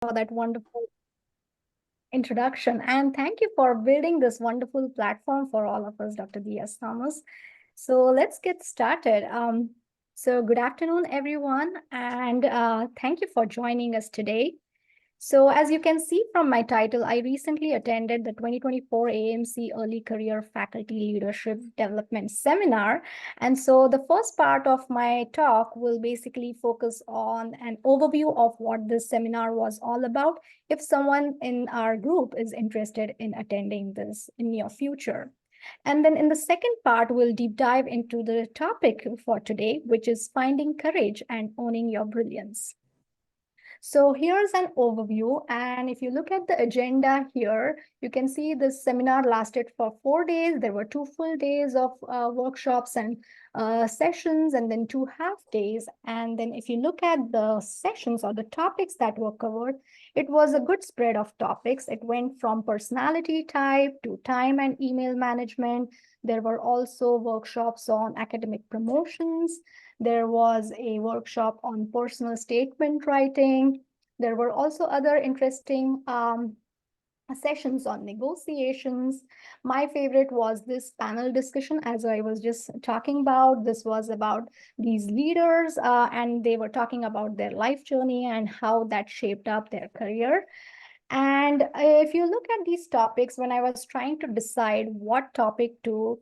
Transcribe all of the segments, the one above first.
for that wonderful introduction. And thank you for building this wonderful platform for all of us, Dr. D.S. Thomas. So let's get started. So good afternoon, everyone, and thank you for joining us today. So as you can see from my title, I recently attended the 2024 AAMC Early Career Faculty Leadership Development Seminar. And so the first part of my talk will basically focus on an overview of what this seminar was all about, if someone in our group is interested in attending this in near future. And then in the second part, we'll deep dive into the topic for today, which is finding courage and owning your brilliance. So here's an overview. And if you look at the agenda here, you can see this seminar lasted for 4 days. There were 2 full days of workshops and sessions, and then 2 half days. And then if you look at the sessions or the topics that were covered, it was a good spread of topics. It went from personality type to time and email management. There were also workshops on academic promotions. There was a workshop on personal statement writing. There were also other interesting sessions on negotiations. My favorite was this panel discussion, as I was just talking about. This was about these leaders, and they were talking about their life journey and how that shaped up their career. And if you look at these topics, when I was trying to decide what topic to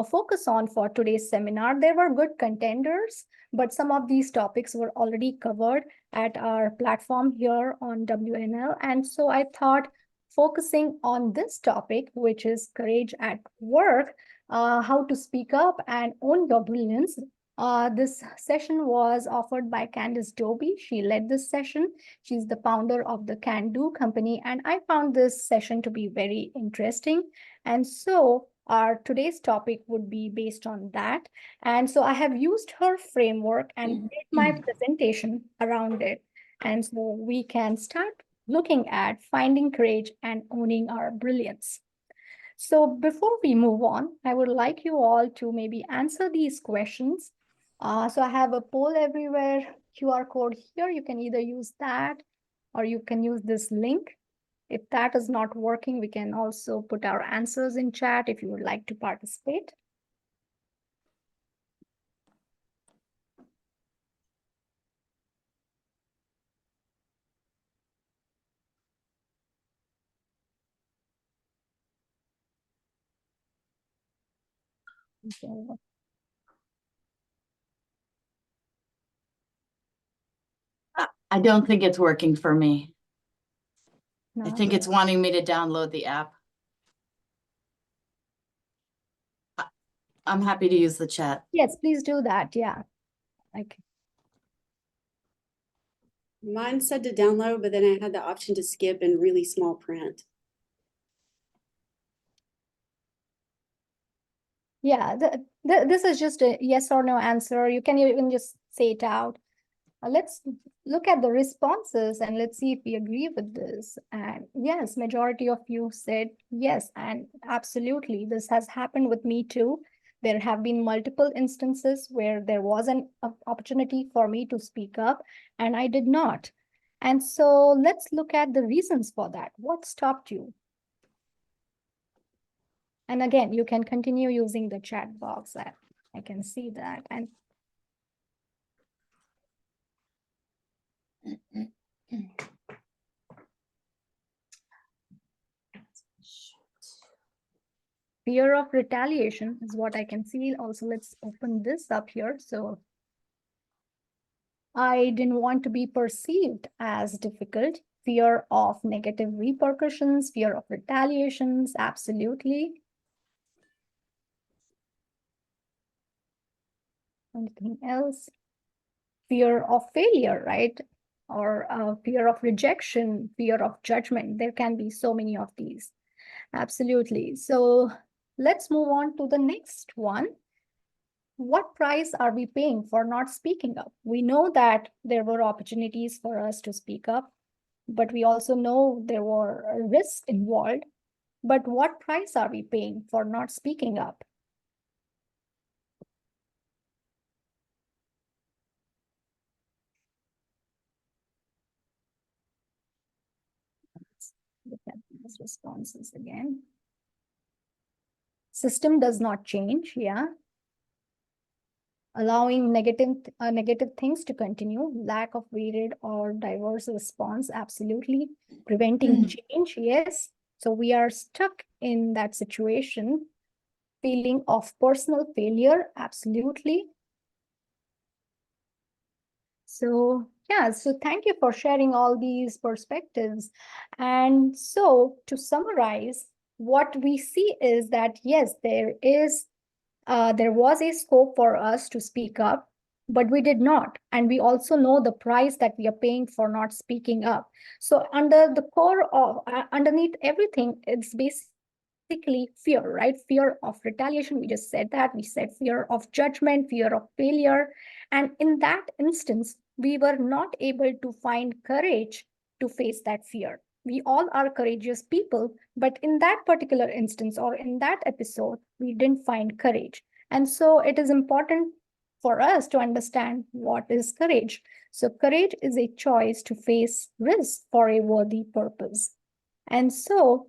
focus on for today's seminar, there were good contenders, but some of these topics were already covered at our platform here on WNL. And so I thought focusing on this topic, which is courage at work, how to speak up and own your brilliance. This session was offered by Candice Doby. She led this session. She's the founder of the Can Do company, and I found this session to be very interesting. And so our today's topic would be based on that. And so I have used her framework and built my presentation around it. And so we can start looking at finding courage and owning our brilliance. So before we move on, I would like you all to maybe answer these questions. So I have a poll everywhere, QR code here. You can either use that or you can use this link. If that is not working, we can also put our answers in chat if you would like to participate. Okay. I don't think it's working for me. No. I think it's wanting me to download the app. I'm happy to use the chat. Yes, please do that. Yeah. Okay. Mine said to download, but then I had the option to skip in really small print. Yeah, this is just a yes or no answer. You can even just say it out. Let's look at the responses and let's see if we agree with this. And yes, majority of you said yes, and absolutely, this has happened with me too. There have been multiple instances where there was an opportunity for me to speak up and I did not. And so let's look at the reasons for that. What stopped you? And again, you can continue using the chat box. I can see that. And fear of retaliation is what I can see. Also, let's open this up here. So I didn't want to be perceived as difficult. Fear of negative repercussions, fear of retaliations, absolutely. Anything else? Fear of failure, right? Or fear of rejection, fear of judgment. There can be so many of these. Absolutely. So let's move on to the next one. What price are we paying for not speaking up? We know that there were opportunities for us to speak up, but we also know there were risks involved. But what price are we paying for not speaking up? these responses again. System does not change, yeah. Allowing negative things to continue, lack of varied or diverse response, absolutely. Preventing change, yes. So we are stuck in that situation. Feeling of personal failure, absolutely. So yeah, so thank you for sharing all these perspectives. And so to summarize, what we see is that yes, there was a scope for us to speak up, but we did not. And we also know the price that we are paying for not speaking up. So underneath everything, it's basically fear, right? Fear of retaliation. We just said that. We said fear of judgment, fear of failure. And in that instance, we were not able to find courage to face that fear. We all are courageous people, but in that particular instance or in that episode, we didn't find courage. And so it is important for us to understand what is courage. So courage is a choice to face risk for a worthy purpose. And so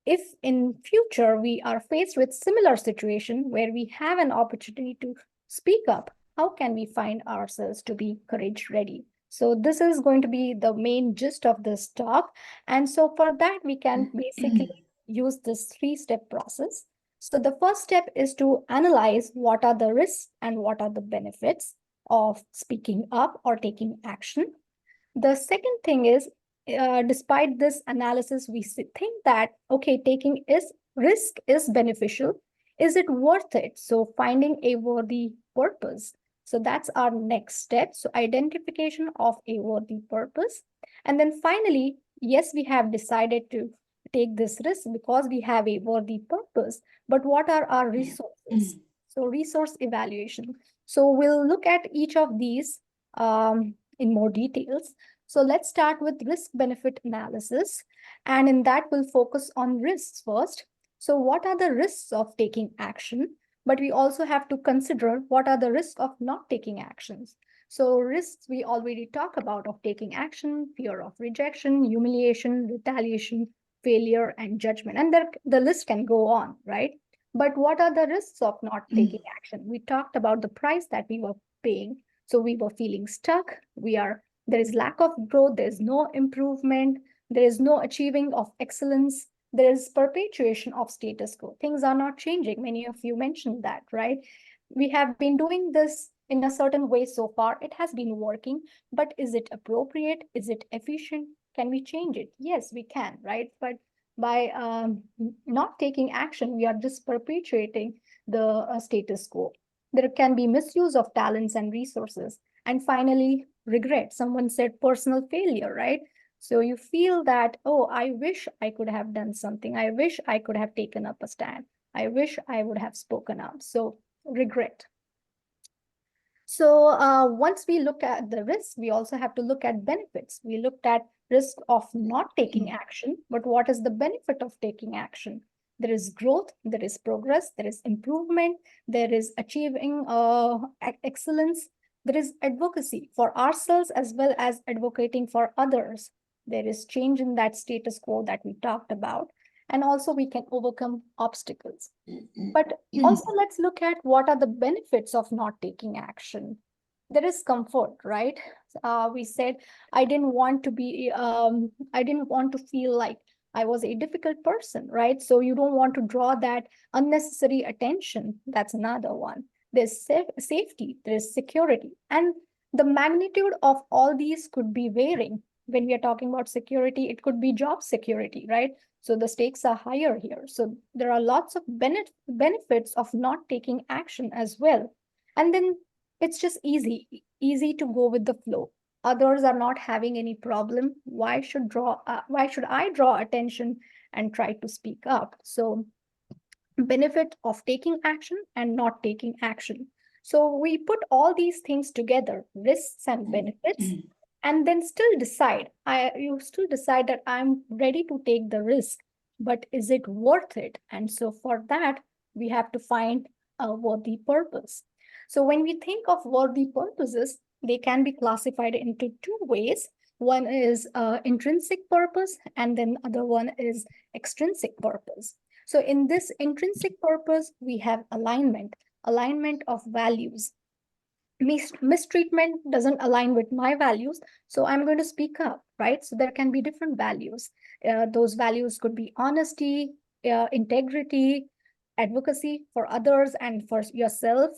if in future we are faced with similar situation where we have an opportunity to speak up, how can we find ourselves to be courage ready? So this is going to be the main gist of this talk. And so for that, we can basically use this 3-step process. So the first step is to analyze what are the risks and what are the benefits of speaking up or taking action. The second thing is, despite this analysis, we think that, okay, taking risk is beneficial. Is it worth it? So finding a worthy purpose. So that's our next step. So identification of a worthy purpose. And then finally, yes, we have decided to take this risk because we have a worthy purpose, but what are our resources? So resource evaluation. So we'll look at each of these in more details. So let's start with risk-benefit analysis. And in that, we'll focus on risks first. So what are the risks of taking action? But we also have to consider what are the risks of not taking actions. So risks we already talk about of taking action, fear of rejection, humiliation, retaliation, failure, and judgment. And the list can go on, right? But what are the risks of not taking action? We talked about the price that we were paying. So we were feeling stuck. There is lack of growth. There is no improvement. There is no achieving of excellence. There is perpetuation of status quo. Things are not changing. Many of you mentioned that, right? We have been doing this in a certain way so far. It has been working, but is it appropriate? Is it efficient? Can we change it? Yes, we can, right? But by not taking action, we are just perpetuating the status quo. There can be misuse of talents and resources. And finally, regret. Someone said personal failure, right? So you feel that, oh, I wish I could have done something. I wish I could have taken up a stand. I wish I would have spoken up. So regret. So once we look at the risk, we also have to look at benefits. We looked at risk of not taking action, but what is the benefit of taking action? There is growth, there is progress, there is improvement, there is achieving excellence, there is advocacy for ourselves as well as advocating for others. There is change in that status quo that we talked about. And also we can overcome obstacles. But also let's look at what are the benefits of not taking action. There is comfort, right? We said, I didn't want to feel like I was a difficult person, right? So you don't want to draw that unnecessary attention. That's another one. There's safety, there's security. And the magnitude of all these could be varying. When we are talking about security, it could be job security, right? So the stakes are higher here. So there are lots of benefits of not taking action as well. And then it's just easy to go with the flow. Others are not having any problem. Why should I draw attention and try to speak up? So benefit of taking action and not taking action. So we put all these things together, risks and benefits, and then you still decide that I'm ready to take the risk, but is it worth it? And so for that, we have to find a worthy purpose. So when we think of worthy purposes, they can be classified into two ways. One is intrinsic purpose, and then other one is extrinsic purpose. So in this intrinsic purpose, we have alignment of values. Mistreatment doesn't align with my values, so I'm going to speak up, right? So there can be different values. Those values could be honesty, integrity, advocacy for others and for yourself.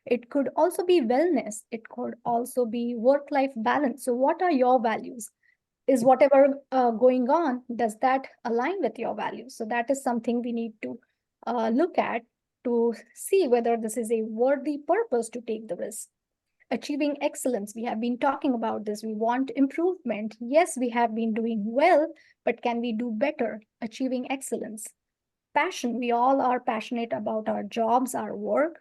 It could also be wellness. It could also be work-life balance. So what are your values? Is whatever going on, does that align with your values? So that is something we need to look at to see whether this is a worthy purpose to take the risk. Achieving excellence, we have been talking about this. We want improvement. Yes, we have been doing well, but can we do better? Achieving excellence. Passion, we all are passionate about our jobs, our work.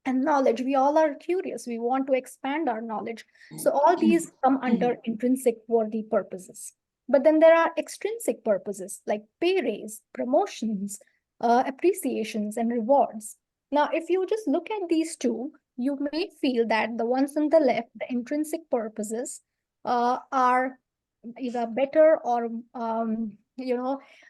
And knowledge, we all are curious. We want to expand our knowledge. So all these come under intrinsic worthy purposes. But then there are extrinsic purposes like pay raise, promotions, appreciations, and rewards. Now, if you just look at these two, you may feel that the ones on the left, the intrinsic purposes, are either better or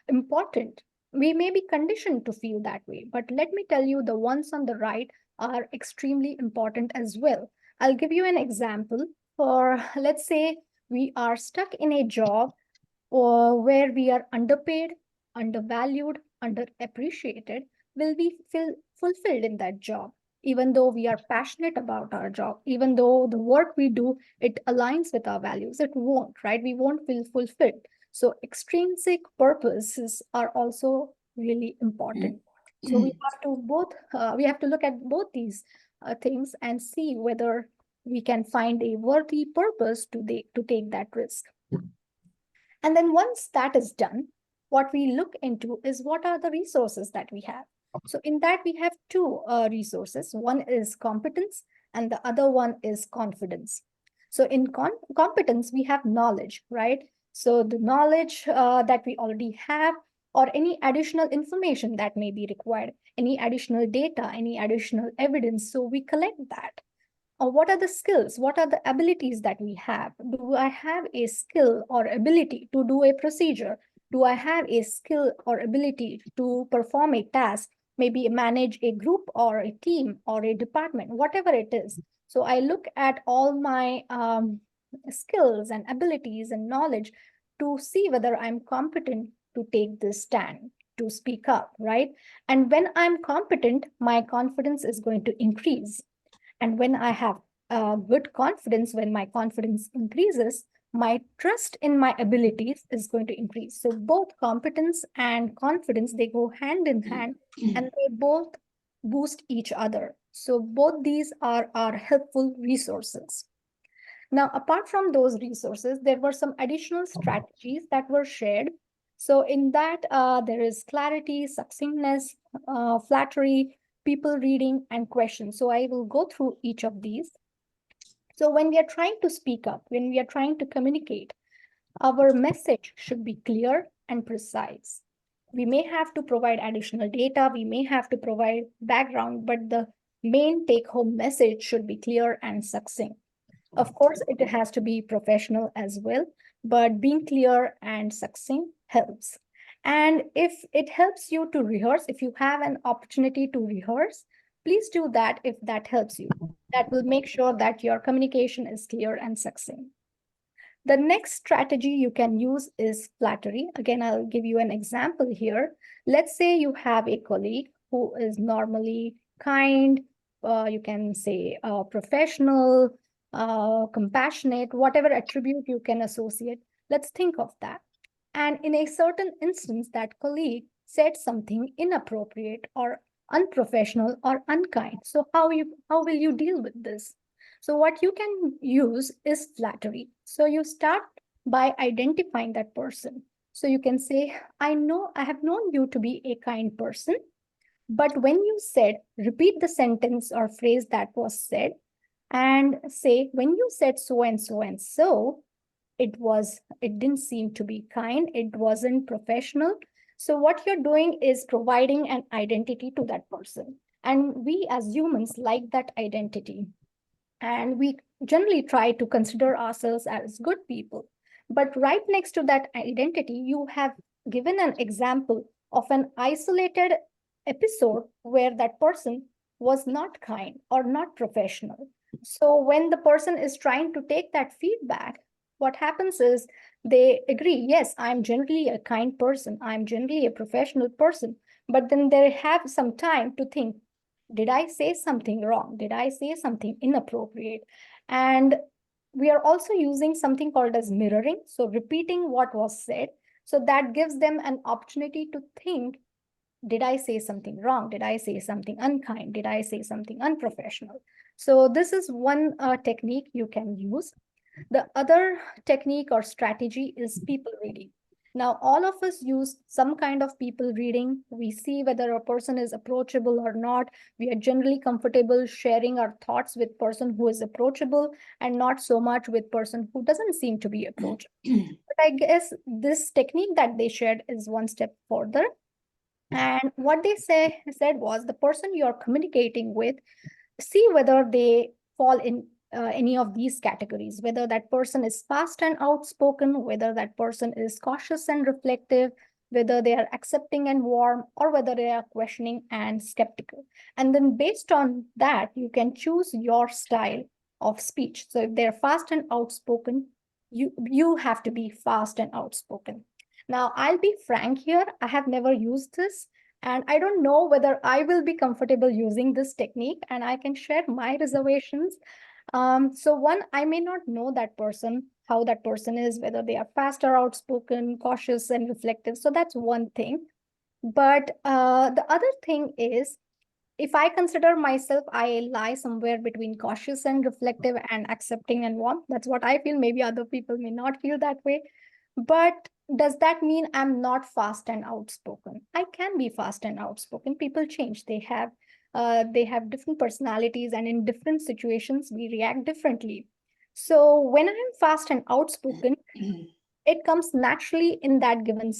important. We may be conditioned to feel that way, but let me tell you, the ones on the right are extremely important as well. I'll give you an example. For, let's say, we are stuck in a job or where we are underpaid, undervalued, underappreciated. Will we feel fulfilled in that job? Even though we are passionate about our job, even though the work we do, it aligns with our values, it won't, right? We won't feel fulfilled. So extrinsic purposes are also really important. So we have to we have to look at both these things and see whether we can find a worthy purpose to take that risk. And then once that is done, what we look into is what are the resources that we have. So in that, we have two resources. One is competence and the other one is confidence. So in competence, we have knowledge, right? So the knowledge that we already have, or any additional information that may be required, any additional data, any additional evidence. So we collect that. Or what are the skills? What are the abilities that we have? Do I have a skill or ability to do a procedure? Do I have a skill or ability to perform a task, maybe manage a group or a team or a department, whatever it is? So I look at all my skills and abilities and knowledge to see whether I'm competent to take this stand, to speak up, right? And when I'm competent, my confidence is going to increase. And when I have good confidence, when my confidence increases, my trust in my abilities is going to increase. So both competence and confidence, they go hand in hand and they both boost each other. So both these are our helpful resources. Now, apart from those resources, there were some additional strategies that were shared. So in that, there is clarity, succinctness, flattery, people reading, and questions. So I will go through each of these. So when we are trying to speak up, when we are trying to communicate, our message should be clear and precise. We may have to provide additional data, we may have to provide background, but the main take-home message should be clear and succinct. Of course, it has to be professional as well, but being clear and succinct helps. And if it helps you to rehearse, if you have an opportunity to rehearse, please do that if that helps you. That will make sure that your communication is clear and succinct. The next strategy you can use is flattery. Again, I'll give you an example here. Let's say you have a colleague who is normally kind, you can say professional, compassionate, whatever attribute you can associate. Let's think of that. And in a certain instance, that colleague said something inappropriate or unprofessional or unkind. So how will you deal with this? So what you can use is flattery. So you start by identifying that person. So you can say, I have known you to be a kind person, but when you said, repeat the sentence or phrase that was said and say, when you said so and so and so, it didn't seem to be kind, it wasn't professional. So what you're doing is providing an identity to that person. And we as humans like that identity. And we generally try to consider ourselves as good people. But right next to that identity, you have given an example of an isolated episode where that person was not kind or not professional. So when the person is trying to take that feedback, what happens is they agree, yes, I'm generally a kind person, I'm generally a professional person, but then they have some time to think, did I say something wrong? Did I say something inappropriate? And we are also using something called as mirroring, so repeating what was said. So that gives them an opportunity to think, did I say something wrong? Did I say something unkind? Did I say something unprofessional? So this is one technique you can use. The other technique or strategy is people reading. Now, all of us use some kind of people reading. We see whether a person is approachable or not. We are generally comfortable sharing our thoughts with person who is approachable and not so much with person who doesn't seem to be approachable. But I guess this technique that they shared is one step further. And what they said was the person you're communicating with, see whether they fall in any of these categories, whether that person is fast and outspoken, whether that person is cautious and reflective, whether they are accepting and warm, or whether they are questioning and skeptical. And then based on that, you can choose your style of speech. So if they're fast and outspoken, you have to be fast and outspoken. Now, I'll be frank here, I have never used this, and I don't know whether I will be comfortable using this technique, and I can share my reservations. So one, I may not know that person, how that person is, whether they are fast or outspoken, cautious and reflective. So that's one thing. But the other thing is, if I consider myself, I lie somewhere between cautious and reflective and accepting and warm. That's what I feel. Maybe other people may not feel that way. But does that mean I'm not fast and outspoken? I can be fast and outspoken. People change. They have different personalities, and in different situations, we react differently. So when I'm fast and outspoken, it comes naturally in that given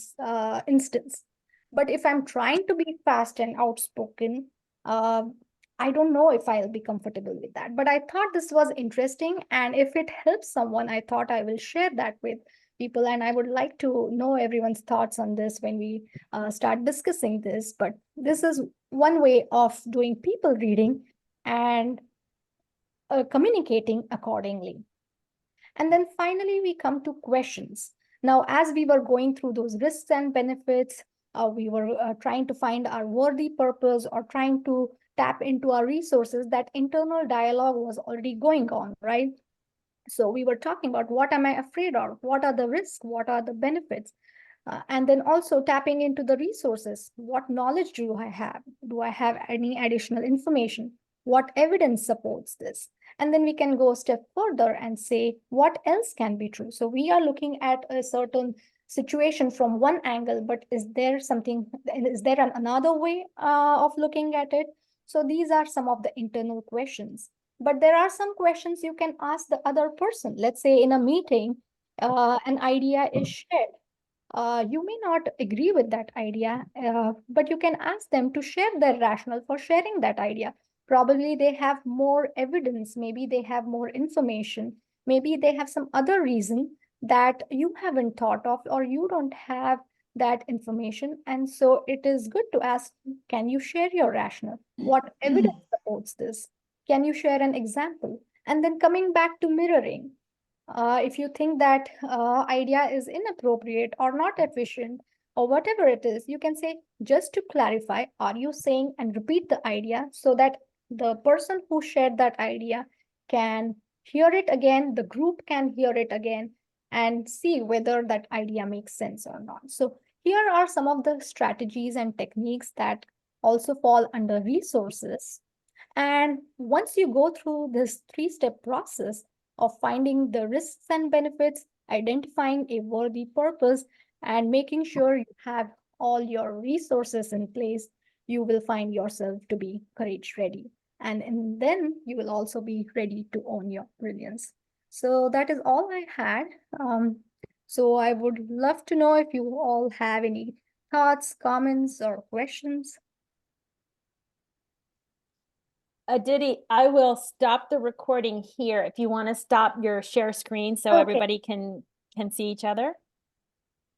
instance. But if I'm trying to be fast and outspoken, uh, I don't know if I'll be comfortable with that. But I thought this was interesting. And if it helps someone, I thought I will share that with people. And I would like to know everyone's thoughts on this when we start discussing this. But this is one way of doing people reading and communicating accordingly. And then finally, we come to questions. Now, as we were going through those risks and benefits, we were trying to find our worthy purpose or trying to tap into our resources, that internal dialogue was already going on, right? So we were talking about, what am I afraid of? What are the risks? What are the benefits? And then also tapping into the resources. What knowledge do I have? Do I have any additional information? What evidence supports this? And then we can go a step further and say, what else can be true? So we are looking at a certain situation from one angle, but is there another way of looking at it? So these are some of the internal questions. But there are some questions you can ask the other person. Let's say in a meeting, an idea is shared. You may not agree with that idea, but you can ask them to share their rationale for sharing that idea. Probably they have more evidence, maybe they have more information, maybe they have some other reason that you haven't thought of, or you don't have that information. And so it is good to ask, can you share your rationale? What evidence supports this? Can you share an example? And then coming back to mirroring, if you think that idea is inappropriate or not efficient or whatever it is, you can say, just to clarify, are you saying, and repeat the idea so that the person who shared that idea can hear it again, the group can hear it again, and see whether that idea makes sense or not. So here are some of the strategies and techniques that also fall under resources. And once you go through this three-step process of finding the risks and benefits, identifying a worthy purpose, and making sure you have all your resources in place, you will find yourself to be courage ready. And then you will also be ready to own your brilliance. So that is all I had. So I would love to know if you all have any thoughts, comments, or questions. Aditi, I will stop the recording here if you want to stop your share screen so Okay. everybody can can see each other.